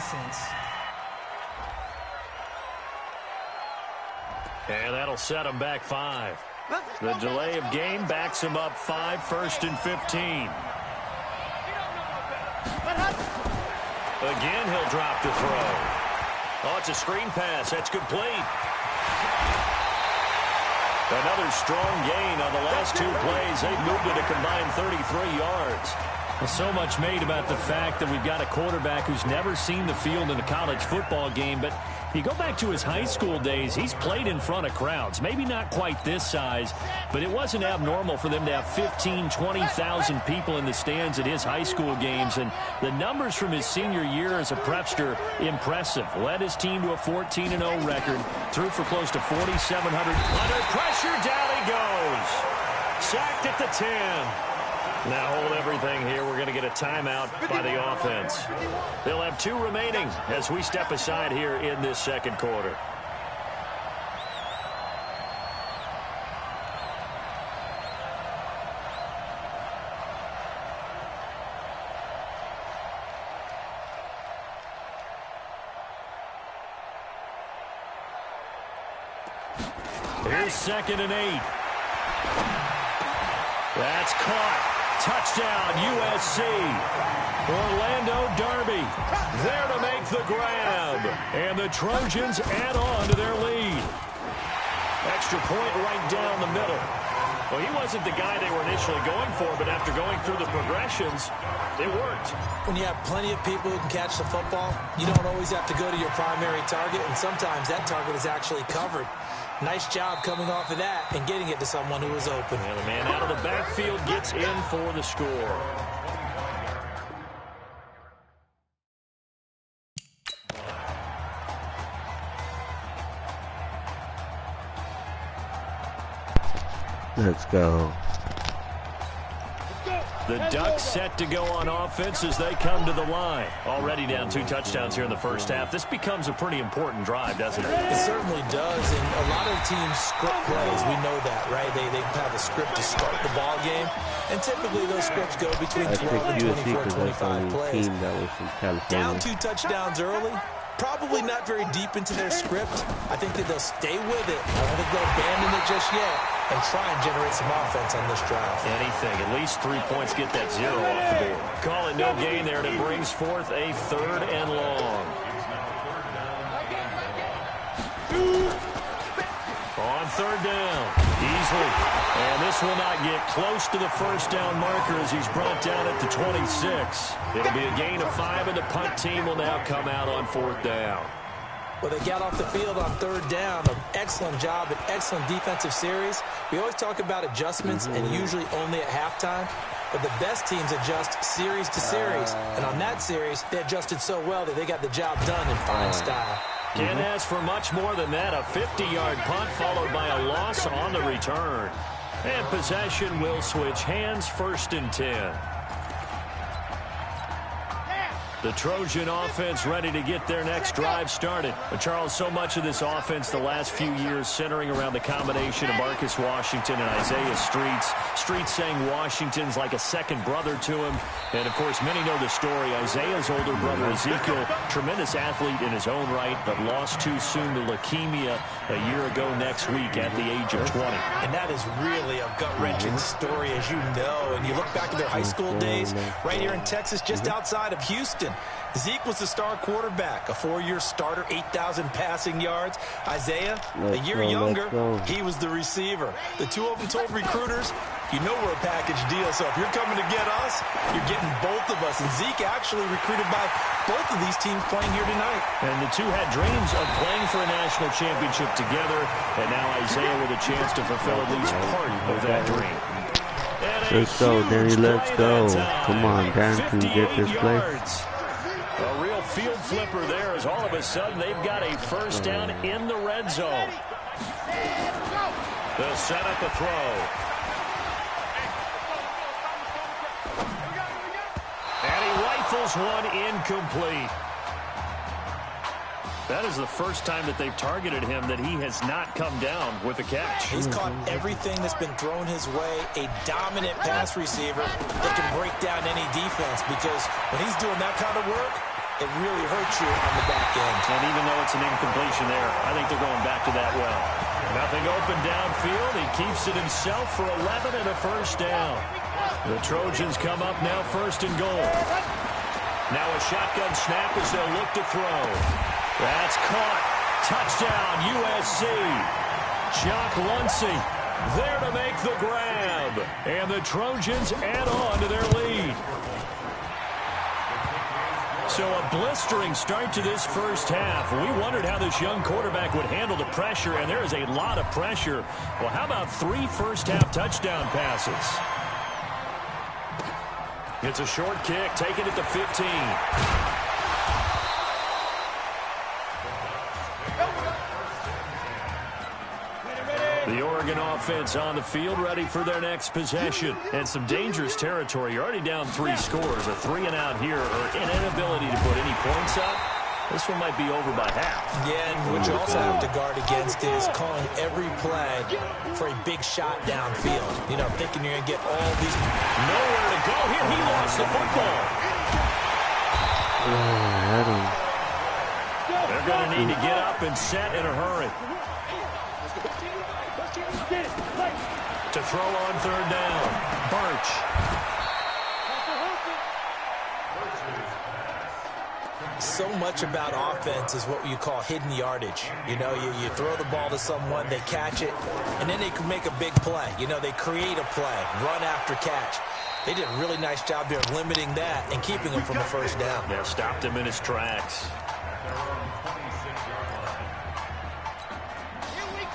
sense. And that'll set him back 5. The delay of game backs him up 5, 1st and 15. Again, he'll drop the throw. Oh, it's a screen pass. That's complete. Another strong gain on the last 2 plays. They've moved it a combined 33 yards. Well, so much made about the fact that we've got a quarterback who's never seen the field in a college football game. But if you go back to his high school days, he's played in front of crowds. Maybe not quite this size, but it wasn't abnormal for them to have 15, 20,000 people in the stands at his high school games. And the numbers from his senior year as a prepster, impressive. Led his team to a 14-0 record. Threw for close to 4,700. Under pressure, down he goes. Sacked at the 10. Now hold everything here. We're going to get a timeout by the offense. They'll have 2 remaining as we step aside here in this second quarter. Here's 2nd and 8. That's caught. Touchdown, USC. Orlando Darby there to make the grab. And the Trojans add on to their lead. Extra point right down the middle. Well, he wasn't the guy they were initially going for, but after going through the progressions, it worked. When you have plenty of people who can catch the football, you don't always have to go to your primary target, and sometimes that target is actually covered. Nice job coming off of that and getting it to someone who was open. And the man out of the backfield gets in for the score. Let's go. The Ducks set to go on offense as they come to the line. Already down 2 touchdowns here in the first half. This becomes a pretty important drive, doesn't it? It certainly does, and a lot of teams script plays. We know that, right? They have a script to start the ball game, and typically those scripts go between 12 and 24, 25 plays. Down 2 touchdowns early. Probably not very deep into their script. I think that they'll stay with it. I don't think they'll abandon it just yet and try and generate some offense on this drive. Anything. At least 3 points get that 0 off the board. Call it no gain there, and it brings forth a 3rd and long. On 3rd down. Easily. And this will not get close to the first down marker as he's brought down at the 26. It'll be a gain of 5, and the punt team will now come out on 4th down. Well, they got off the field on 3rd down. An excellent job, an excellent defensive series. We always talk about adjustments and usually only at halftime. But the best teams adjust series to series. And on that series, they adjusted so well that they got the job done in fine style. Can't ask for much more than that. A 50-yard punt followed by a loss on the return. And possession will switch hands, 1st and 10. The Trojan offense ready to get their next drive started. But Charles, so much of this offense the last few years centering around the combination of Marcus Washington and Isaiah Streets. Streets saying Washington's like a second brother to him. And, of course, many know the story. Isaiah's older brother, Ezekiel, tremendous athlete in his own right, but lost too soon to leukemia a year ago next week at the age of 20. And that is really a gut-wrenching story, as you know. And you look back at their high school days right here in Texas, just outside of Houston. Zeke was the star quarterback, a 4-year starter, 8,000 passing yards. Isaiah, a year younger, he was the receiver. The two of them told recruiters, you know we're a package deal, so if you're coming to get us, you're getting both of us. And Zeke actually recruited by both of these teams playing here tonight. And the two had dreams of playing for a national championship together, and now Isaiah with a chance to fulfill at least part of that dream. Let's go, Danny, let's go. Come on, Dan can get this play. A real field flipper there as all of a sudden they've got a first down in the red zone. They'll set up a throw. And he rifles one incomplete. That is the first time that they've targeted him that he has not come down with a catch. He's caught everything that's been thrown his way. A dominant pass receiver that can break down any defense, because when he's doing that kind of work, it really hurts you on the back end. And even though it's an incompletion there, I think they're going back to that well. Nothing open downfield. He keeps it himself for 11 and a first down. The Trojans come up now 1st and goal. Now a shotgun snap as they'll look to throw. That's caught. Touchdown, USC. Jock Luncey there to make the grab. And the Trojans add on to their lead. So a blistering start to this first half. We wondered how this young quarterback would handle the pressure, and there is a lot of pressure. Well, how about 3 first-half touchdown passes? It's a short kick, taken at the 15. The Oregon offense on the field, ready for their next possession. And some dangerous territory. You're already down 3 scores. A 3 and out here, or an inability to put any points up. This one might be over by half. Yeah, and what you also have to guard against is calling every play for a big shot downfield. You know, thinking you're going to get all these. Nowhere to go here. He lost the football. They're going to need to get up and set in a hurry. To throw on 3rd down. Birch. So much about offense is what you call hidden yardage. You know, you throw the ball to someone, they catch it, and then they can make a big play. You know, they create a play, run after catch. They did a really nice job here limiting that and keeping him from a first down. Yeah, stopped him in his tracks.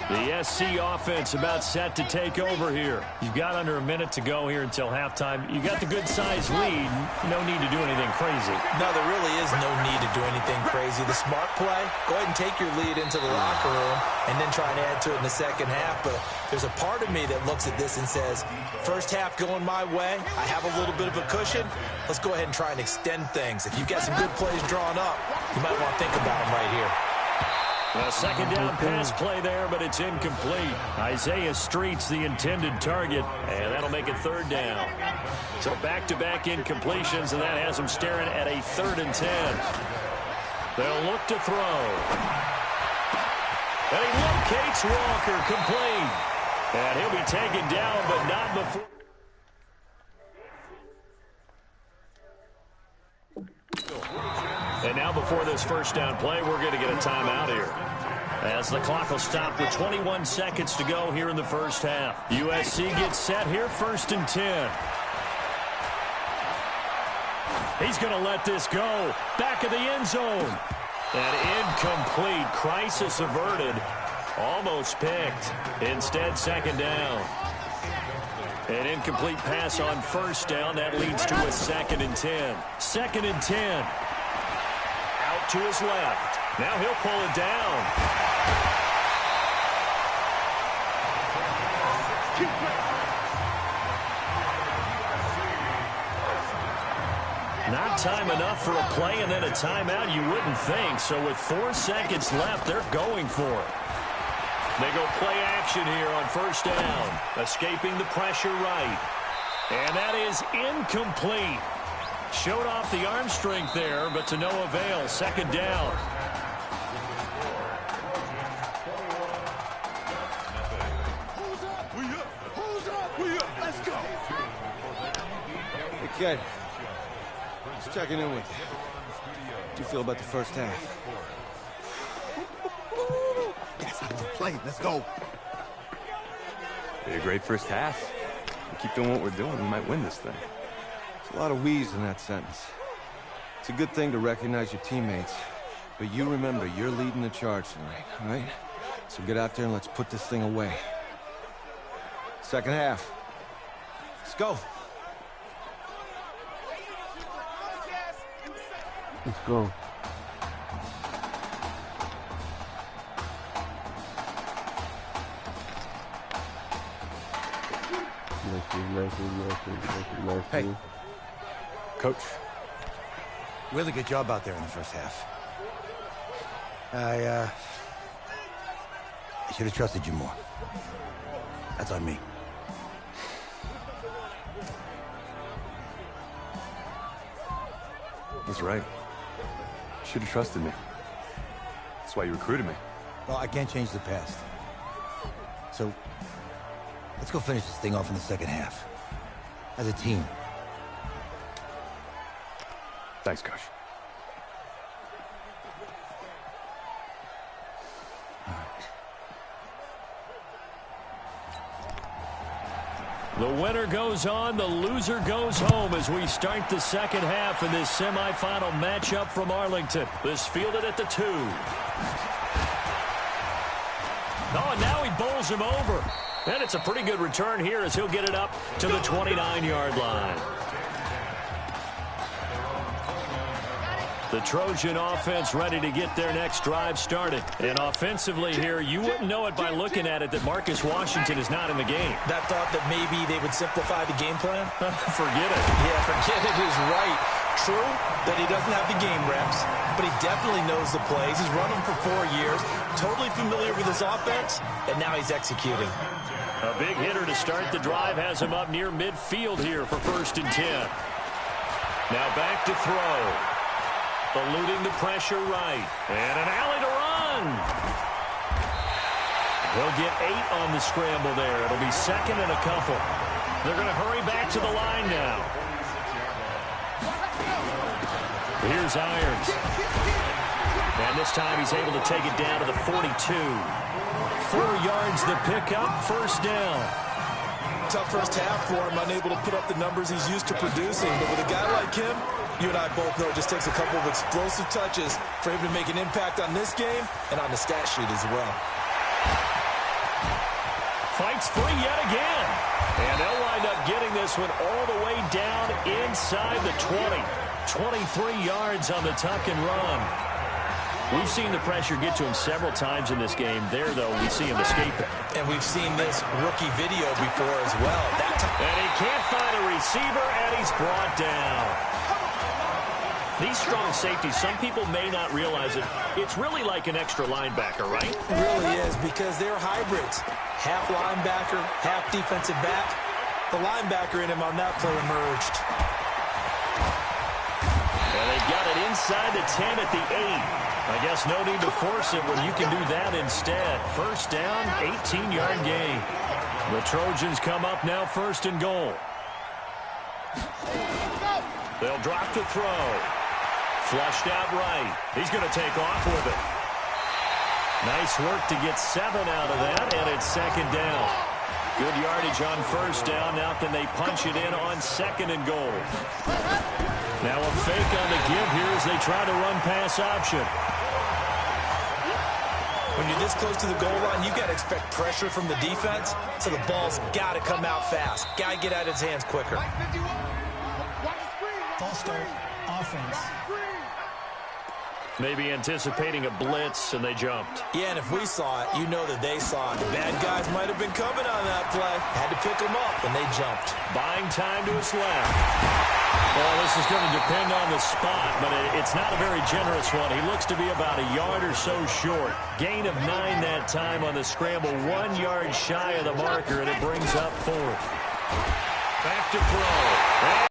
The SC offense about set to take over here. You've got under a minute to go here until halftime. You got the good-sized lead. No need to do anything crazy. No, there really is no need to do anything crazy. The smart play, go ahead and take your lead into the locker room and then try and add to it in the second half. But there's a part of me that looks at this and says, first half going my way, I have a little bit of a cushion. Let's go ahead and try and extend things. If you've got some good plays drawn up, you might want to think about them right here. A 2nd down pass play there, but it's incomplete. Isaiah Street's the intended target, and that'll make it 3rd down. So back-to-back incompletions, and that has them staring at a 3rd and 10. They'll look to throw. And he locates Walker, complete. And he'll be taken down, but not before. And now before this first down play, we're going to get a timeout here, as the clock will stop with 21 seconds to go here in the first half. USC gets set here, 1st and 10. He's going to let this go. Back of the end zone. And incomplete. Crisis averted. Almost picked. Instead, 2nd down. An incomplete pass on 1st down. That leads to a 2nd and 10. 2nd and 10. Out to his left. Now he'll pull it down. Not time enough for a play and then a timeout, you wouldn't think. So with 4 seconds left, they're going for it. They go play action here on 1st down. Escaping the pressure right. And that is incomplete. Showed off the arm strength there, but to no avail. 2nd down. Let's go. Hey, kid. Just checking in with you. How do you feel about the first half? Yes, I can play. Let's go. Be a great first half. We keep doing what we're doing, we might win this thing. There's a lot of we's in that sentence. It's a good thing to recognize your teammates, but you remember you're leading the charge tonight, all right? So get out there and let's put this thing away. Second half. Let's go. Let's go. Hey. Coach. Really good job out there in the first half. I should have trusted you more. That's on me. He's right. should have trusted me. That's why you recruited me. Well, I can't change the past. So, let's go finish this thing off in the second half. As a team. Thanks, Coach. The winner goes on, the loser goes home as we start the second half in this semifinal matchup from Arlington. This fielded at the 2. Oh, and now he bowls him over. And it's a pretty good return here as he'll get it up to the 29-yard line. The Trojan offense ready to get their next drive started. And offensively here, you wouldn't know it by looking at it that Marcus Washington is not in the game. That thought that maybe they would simplify the game plan? Forget it. Yeah, forget it is right. True that he doesn't have the game reps, but he definitely knows the plays. He's run them for 4 years, totally familiar with his offense, and now he's executing. A big hitter to start the drive has him up near midfield here for 1st and 10. Now back to throw. Eluding the pressure right. And an alley to run. He'll get 8 on the scramble there. It'll be 2nd and a couple. They're going to hurry back to the line now. Here's Irons. And this time he's able to take it down to the 42. 4 yards the pickup, 1st down. Tough first half for him, unable to put up the numbers he's used to producing. But with a guy like him, you and I both know it just takes a couple of explosive touches for him to make an impact on this game and on the stat sheet as well. Fights free yet again. And they'll wind up getting this one all the way down inside the 20. 23 yards on the tuck and run. We've seen the pressure get to him several times in this game. There, though, we see him escape it. And we've seen this rookie video before as well. And he can't find a receiver, and he's brought down. These strong safeties, some people may not realize it. It's really like an extra linebacker, right? It really is, because they're hybrids. Half linebacker, half defensive back. The linebacker in him on that play emerged. And they've got it inside the 10 at the 8. I guess no need to force it when you can do that instead. 1st down, 18-yard gain. The Trojans come up now 1st and goal. They'll drop to throw. Flushed out right. He's going to take off with it. Nice work to get 7 out of that, and it's 2nd down. Good yardage on 1st down. Now can they punch it in on 2nd and goal? Now a fake on the give here as they try to run pass option. When you're this close to the goal line, you've got to expect pressure from the defense, so the ball's got to come out fast. Got to get out of his hands quicker. False start, offense. Maybe anticipating a blitz, and they jumped. Yeah, and if we saw it, you know that they saw it. The bad guys might have been coming on that play. Had to pick them up, and they jumped. Buying time to his left. Well, this is going to depend on the spot, but it's not a very generous one. He looks to be about a yard or so short. Gain of 9 that time on the scramble. 1 yard shy of the marker, and it brings up 4th. Back to throw.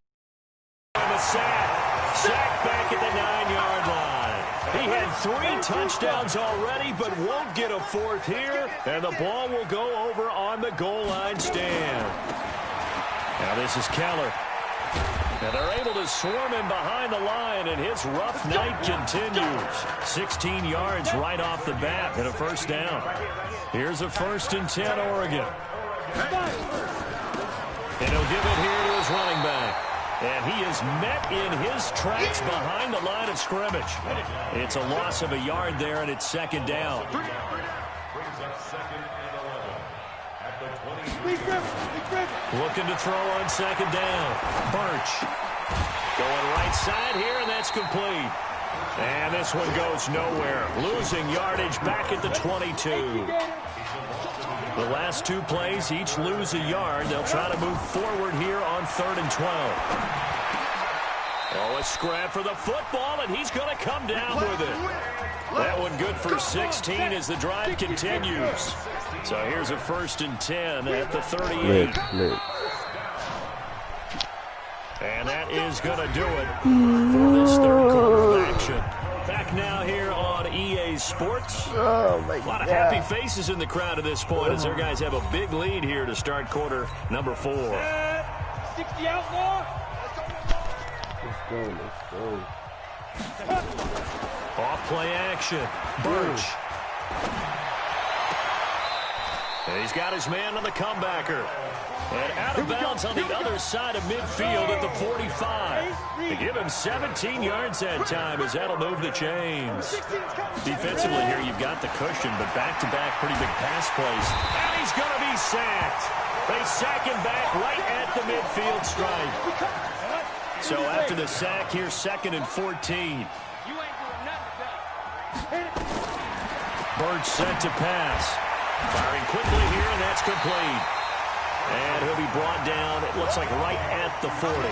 And the sack. Sack back at the 9-yard line. He had 3 touchdowns already, but won't get a 4th here, and the ball will go over on the goal line stand. Now this is Keller. And they're able to swarm him behind the line, and his rough night continues. 16 yards right off the bat and a 1st down. Here's a 1st and 10, Oregon. And he'll give it here to his running back. And he is met in his tracks behind the line of scrimmage. It's a loss of a yard there, and it's 2nd down. Looking to throw on 2nd down. Birch going right side here, and that's complete. And this one goes nowhere. Losing yardage back at the 22. The last 2 plays each lose a yard. They'll try to move forward here on 3rd and 12. Oh, a scrap for the football, and he's going to come down with it. That one good for 16 as the drive continues. So here's a 1st and 10 at the 38. And that is going to do it for this 3rd quarter of action. Back now here on EA Sports. Oh, my God. A lot of happy faces in the crowd at this point as their guys have a big lead here to start quarter number 4. 60 outlaw. Let's go. Off play action. Birch. And he's got his man on the comebacker. And out of bounds on the other side of midfield at the 45. They give him 17 yards that time as that'll move the chains. Defensively here, you've got the cushion, but back-to-back pretty big pass plays. And he's going to be sacked. They sack him back right at the midfield stripe. So after the sack, here's 2nd and 14. Birch set to pass. Firing quickly here, and that's complete. And he'll be brought down, it looks like right at the 40.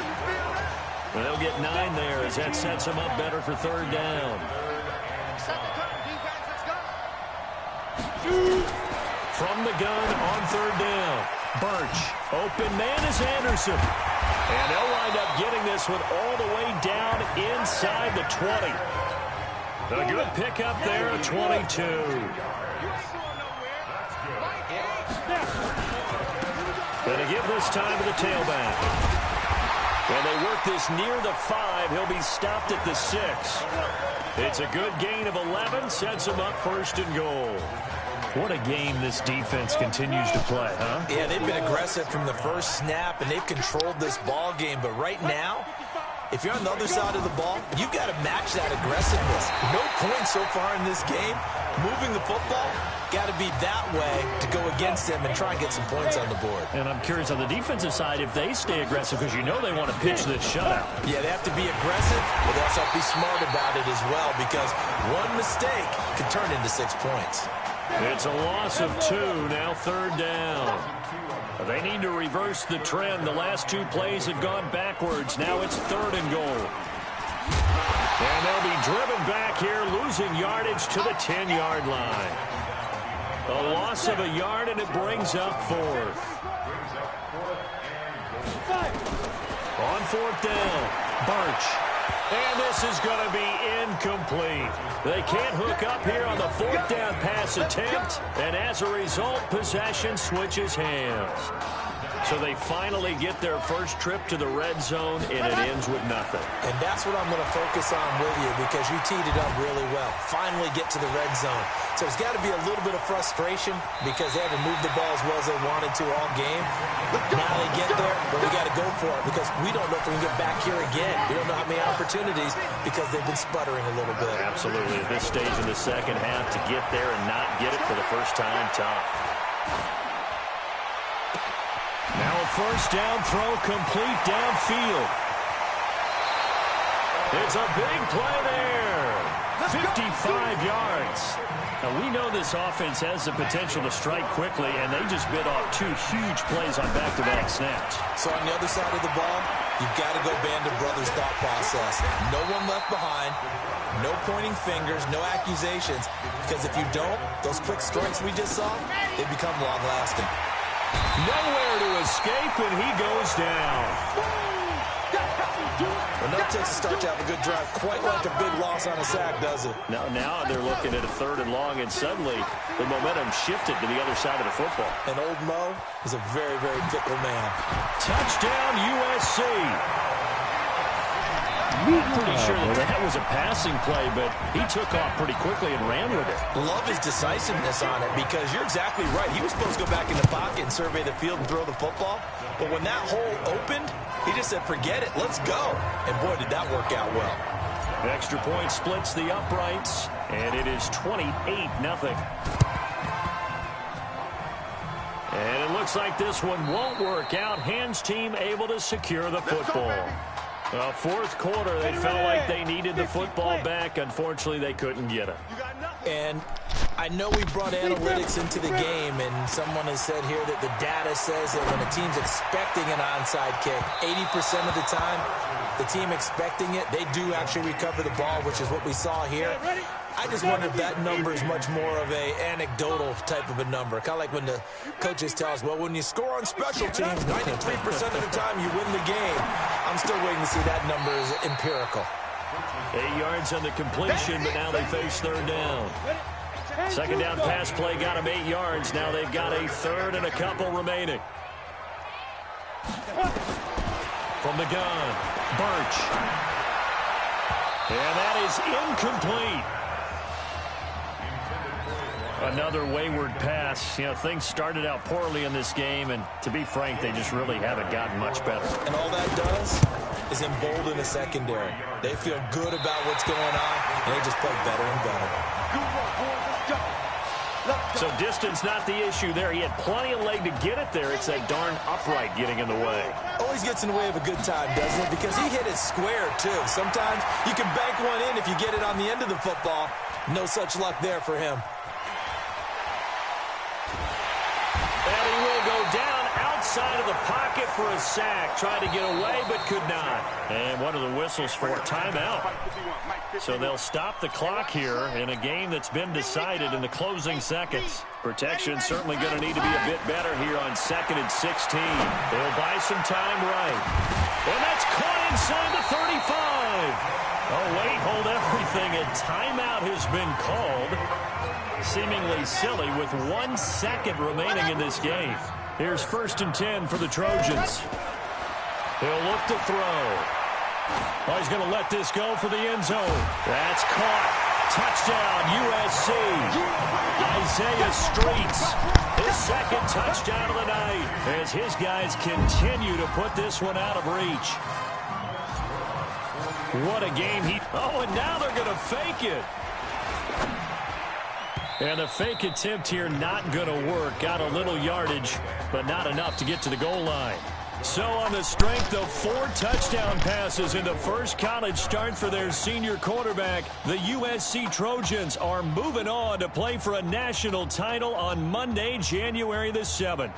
And they'll get 9 there as that sets him up better for 3rd down. From the gun on 3rd down. Birch, open man is Anderson. And they'll wind up getting this one all the way down inside the 20. A good pickup there at 22. Going to give this time to the tailback. When they work this near the 5, he'll be stopped at the 6. It's a good gain of 11, sets him up 1st and goal. What a game this defense continues to play, huh? Yeah, they've been aggressive from the first snap, and they've controlled this ball game. But right now, if you're on the other side of the ball, you've got to match that aggressiveness. No points so far in this game. Moving the football, got to be that way to go against them and try and get some points on the board. And I'm curious on the defensive side if they stay aggressive, because you know they want to pitch this shutout. Yeah, they have to be aggressive, but they also have to be smart about it as well, because one mistake could turn into 6 points. It's a loss of 2, now 3rd down. They need to reverse the trend. The last 2 plays have gone backwards. Now it's 3rd and goal. And they'll be driven back here, losing yardage to the 10-yard line. A loss of a yard, and it brings up 4th. On 4th down, Birch. And this is going to be incomplete. They can't hook up here on the 4th down pass attempt, and as a result, possession switches hands. So they finally get their first trip to the red zone, and it ends with nothing. And that's what I'm going to focus on with you, because you teed it up really well. Finally get to the red zone. So there's got to be a little bit of frustration because they haven't moved the ball as well as they wanted to all game. Now they get there, but we got to go for it because we don't know if we can get back here again. We don't know how many opportunities because they've been sputtering a little bit. Absolutely. At this stage in the second half, to get there and not get it for the first time, tough. Now a 1st down throw complete downfield. It's a big play there. 55 yards. Now, we know this offense has the potential to strike quickly, and they just bit off 2 huge plays on back-to-back snaps. So on the other side of the ball, you've got to go Band of Brothers thought process. No one left behind, no pointing fingers, no accusations, because if you don't, those quick strikes we just saw, they become long-lasting. Nowhere to escape, and he goes down. Enough takes to start to have a good drive. Quite like a big loss on a sack, does it? Now they're looking at a 3rd and long, and suddenly the momentum shifted to the other side of the football. And old Mo is a very, very fickle man. Touchdown, USC. I'm pretty sure that was a passing play, but he took off pretty quickly and ran with it. Love his decisiveness on it because you're exactly right. He was supposed to go back in the pocket and survey the field and throw the football. But when that hole opened, he just said, forget it, let's go. And boy, did that work out well. Extra point splits the uprights, and it is 28-0. And it looks like this one won't work out. Hands team able to secure the football. 4th quarter, they felt like they needed the football back. Unfortunately, they couldn't get it. And I know we brought analytics into the game, and someone has said here that the data says that when a team's expecting an onside kick, 80% of the time, the team expecting it, they do actually recover the ball, which is what we saw here. I just wonder if that number is much more of a anecdotal type of a number. Kind of like when the coaches tell us, well, when you score on special teams, 93% of the time you win the game. I'm still waiting to see that number is empirical. 8 yards on the completion, but now they face third down. Second down pass play got them 8 yards. Now they've got a third and a couple remaining. From the gun, Birch. And that is incomplete. Another wayward pass. You know, things started out poorly in this game, and to be frank, they just really haven't gotten much better. And all that does is embolden the secondary. They feel good about what's going on, and they just play better and better. So distance not the issue there. He had plenty of leg to get it there. It's that darn upright getting in the way. Always gets in the way of a good time, doesn't it? Because he hit it square, too. Sometimes you can bank one in if you get it on the end of the football. No such luck there for him. And he will go down outside of the pocket for a sack. Tried to get away, but could not. And one of the whistles for a timeout. So they'll stop the clock here in a game that's been decided in the closing seconds. Protection certainly going to need to be a bit better here on 2nd and 16. They'll buy some time right. And that's caught inside the 35. Oh, wait, hold everything. A timeout has been called. Seemingly silly with 1 second remaining in this game. Here's 1st and 10 for the Trojans. He'll look to throw. Oh, he's going to let this go for the end zone. That's caught. Touchdown, USC. Isaiah Streets. His 2nd touchdown of the night as his guys continue to put this one out of reach. What a game he... Oh, and now they're going to fake it. And the fake attempt here not going to work. Got a little yardage, but not enough to get to the goal line. So on the strength of 4 touchdown passes in the first college start for their senior quarterback, the USC Trojans are moving on to play for a national title on Monday, January the 7th.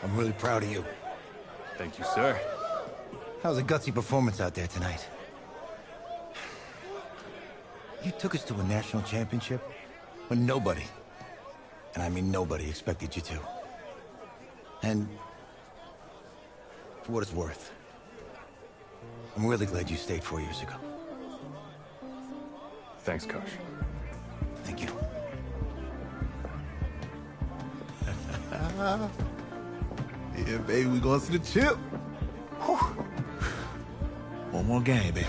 I'm really proud of you. Thank you, sir. That was a gutsy performance out there tonight. You took us to a national championship when nobody, and I mean nobody, expected you to. And for what it's worth, I'm really glad you stayed 4 years ago. Thanks, Coach. Thank you. Yeah, baby, we going to see the chip. Whew. One more game, baby.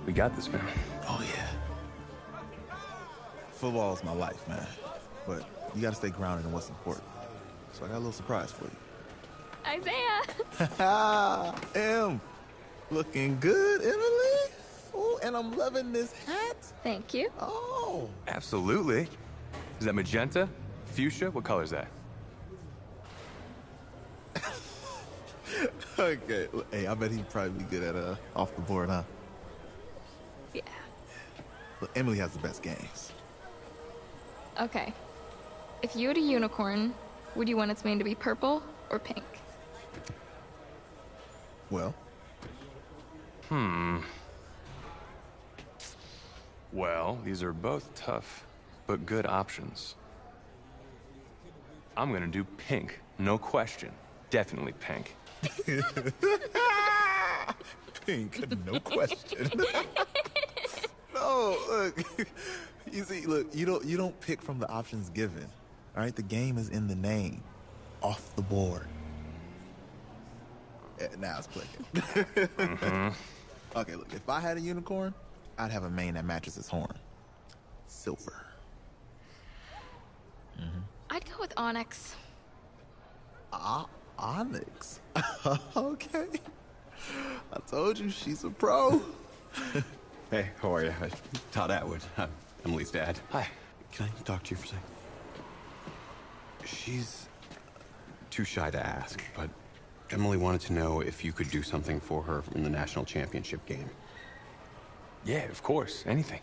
We got this, man. Oh, yeah. Football is my life, man. But you got to stay grounded in what's important. So I got a little surprise for you. Isaiah! Looking good, Emily. Oh, and I'm loving this hat. Thank you. Oh. Absolutely. Is that magenta? Fuchsia? What color is that? Okay. Hey, I bet he'd probably be good at off the board, huh? Yeah. Look, Emily has the best games. Okay. If you had a unicorn, would you want its mane to be purple or pink? Well? Well, these are both tough, but good options. I'm gonna do pink, no question. Definitely pink. Pink, no question. No, look. You see, look, you don't pick from the options given. All right, the game is in the name. Off the board. Now it's clicking. Okay, look, if I had a unicorn, I'd have a mane that matches its horn. Silver. I'd go with onyx. Onyx. Okay. I told you she's a pro. Hey, how are you? Todd Atwood. I'm Emily's dad. Hi. Can I talk to you for a second? too shy to ask, but Emily wanted to know if you could do something for her in the national championship game. Yeah, of course. Anything.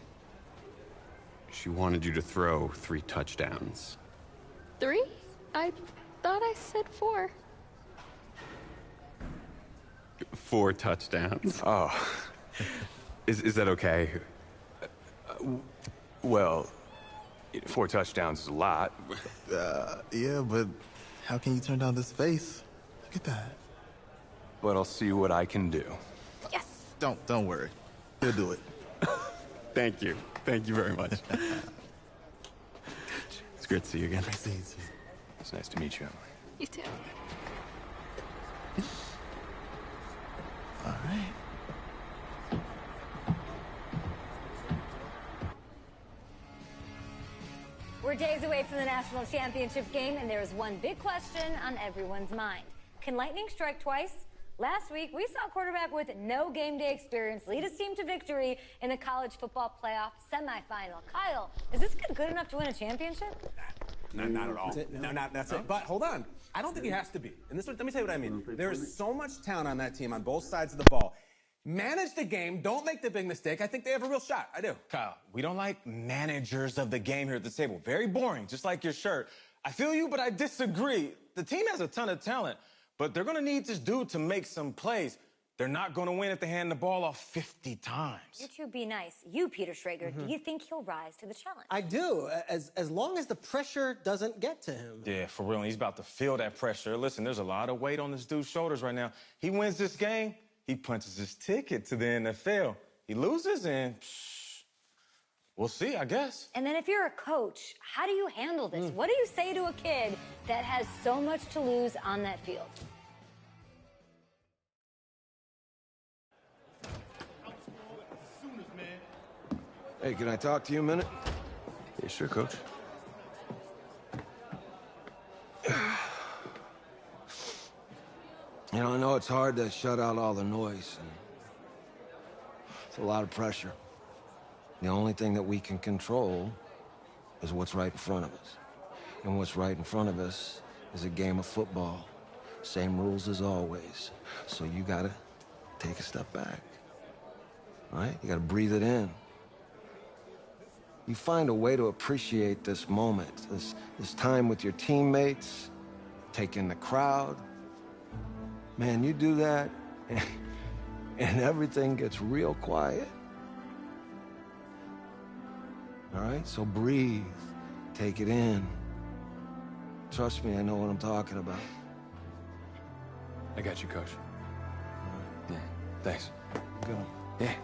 She wanted you to throw 3 touchdowns. 3? I thought I said 4. 4 touchdowns. Oh. Is that okay? Well, 4 touchdowns is a lot. Yeah, but how can you turn down this face? Look at that. But I'll see what I can do. Yes. Don't worry. He'll do it. Thank you. Thank you very much. It's great to see you again. Nice to meet you. It's nice to meet you, Emily. You too. All right. We're days away from the national championship game, and there is one big question on everyone's mind. Can lightning strike twice? Last week, we saw a quarterback with no game day experience lead his team to victory in the college football playoff semifinal. Kyle, is this kid good enough to win a championship? Not at all. That's it. But hold on. I don't think he has to be. And let me tell you what I mean. There is so much talent on that team on both sides of the ball. Manage the game. Don't make the big mistake. I think they have a real shot. I do. Kyle, we don't like managers of the game here at the table. Very boring, just like your shirt. I feel you, but I disagree. The team has a ton of talent, but they're going to need this dude to make some plays. They're not going to win if they hand the ball off 50 times. You two be nice. You, Peter Schrager, do you think he'll rise to the challenge? I do, as long as the pressure doesn't get to him. Yeah, for real. And he's about to feel that pressure. Listen, there's a lot of weight on this dude's shoulders right now. He wins this game, he punches his ticket to the NFL. He loses, and we'll see, I guess. And then if you're a coach, how do you handle this? What do you say to a kid that has so much to lose on that field? Hey, can I talk to you a minute? Yeah, sure, Coach. You know, I know it's hard to shut out all the noise, and it's a lot of pressure. The only thing that we can control is what's right in front of us. And what's right in front of us is a game of football. Same rules as always. So you gotta take a step back. All right? You gotta breathe it in. You find a way to appreciate this moment, this time with your teammates, take in the crowd. Man, you do that, and everything gets real quiet. All right? So breathe. Take it in. Trust me, I know what I'm talking about. I got you, Coach. Yeah, thanks. Go. Yeah.